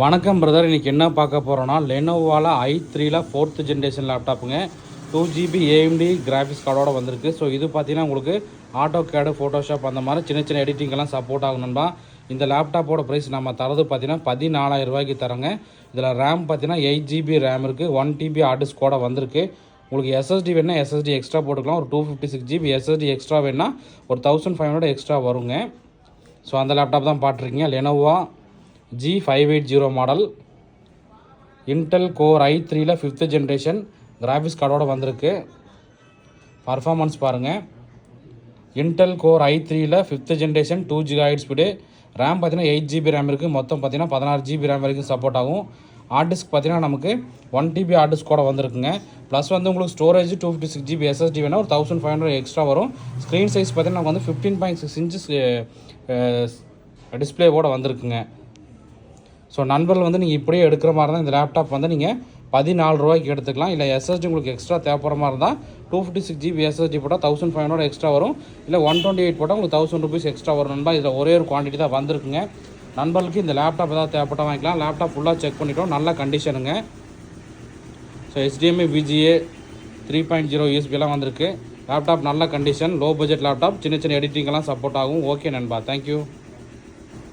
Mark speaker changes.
Speaker 1: வணக்கம் பிரதர். இன்றைக்கி என்ன பார்க்க போகிறோன்னா லெனோவாவில் i3ல 4th ஜென்ரேஷன் லேப்டாப்புங்க. 2GB AMD கிராஃபிக்ஸ் கார்டோட வந்திருக்கு. ஸோ இது பார்த்தீங்கன்னா உங்களுக்கு ஆட்டோ கேடு ஃபோட்டோஷாப் அந்த மாதிரி சின்ன சின்ன எடிட்டிங்கெல்லாம் சப்போர்ட் ஆகணும்பா. இந்த லேப்டாப்போட ப்ரைஸ் நம்ம தரது பார்த்தீங்கன்னா 14,000 ரூபாய்க்கு தரங்க. இதில் ரேம் பார்த்தீங்கன்னா 8GB ரேம் இருக்குது, 1TB ஹார்ட் டிஸ்க் கூட வந்திருக்கு. உங்களுக்கு SSD வேணால் SSD எக்ஸ்ட்ரா போட்டுக்கலாம். ஒரு 256GB SSD எக்ஸ்ட்ரா வேணால் ஒரு 1500 எக்ஸ்ட்ரா வருங்க. ஸோ அந்த லேப்டாப் தான் பார்த்துருக்கீங்க. Lenovo G580 model, Intel core i3ல 5th ஜென்ரேஷன் கிராஃபிக்ஸ் கார்டோட வந்திருக்கு. பர்ஃபார்மன்ஸ் பாருங்கள். இன்டெல் கோர் i3ல 5th generation 2 GHz speed, RAM பார்த்தீங்கன்னா 8GB ரேம் இருக்குது. மொத்தம் பார்த்தீங்கன்னா 16GB ரேம் வரைக்கும் சப்போர்ட் ஆகும். ஹார்ட் டிஸ்க் பார்த்தீங்கன்னா நமக்கு 1TB ஹார்ட் டிஸ்க் கூட வந்திருக்குங்க. ப்ளஸ் வந்து உங்களுக்கு ஸ்டோரேஜ் 256GB SSD வேணால் ஒரு 1500 எக்ஸ்ட்ரா வரும். ஸ்க்ரீன் சைஸ் பார்த்தீங்கன்னா நமக்கு வந்து 15.6 இன்ச்சஸ் டிஸ்பிளேவோட வந்திருக்குங்க. ஸோ நண்பர்கள் வந்து நீங்கள் இப்படியே எடுக்கிற மாதிரி இருந்தால் இந்த லேப்டாப் வந்து நீங்கள் 14 ரூபாய்க்கு எடுத்துக்கலாம். இல்லை SSD உங்களுக்கு எக்ஸ்ட்ரா தேவைப்படுற மாதிரி இருந்தால் 256GB SSD போட்டால் 1500 எக்ஸ்ட்ரா வரும். இல்லை 128 போட்டால் உங்களுக்கு 1000 ரூபீஸ் எக்ஸ்ட்ரா வரும் நண்பா. இதில் ஒரே ஒரு குவான்டிட்டி தான் வந்திருக்குங்க. நண்பர்களுக்கு இந்த லேப்டாப் ஏதாவது தேவைப்பட்டால் வாங்கிக்கலாம். லேப்டாப் ஃபுல்லாக செக் பண்ணிட்டோம், நல்ல கண்டிஷனுங்க. ஸோ HDMI VGA 3.0 USB எல்லாம் வந்திருக்கு. லேப்டாப் நல்ல கண்டிஷன், லோ பட்ஜெட் லேப்டாப், சின்ன சின்ன எடிட்டிங்கெல்லாம் சப்போர்ட் ஆகும். ஓகே நண்பா, தேங்க்யூ.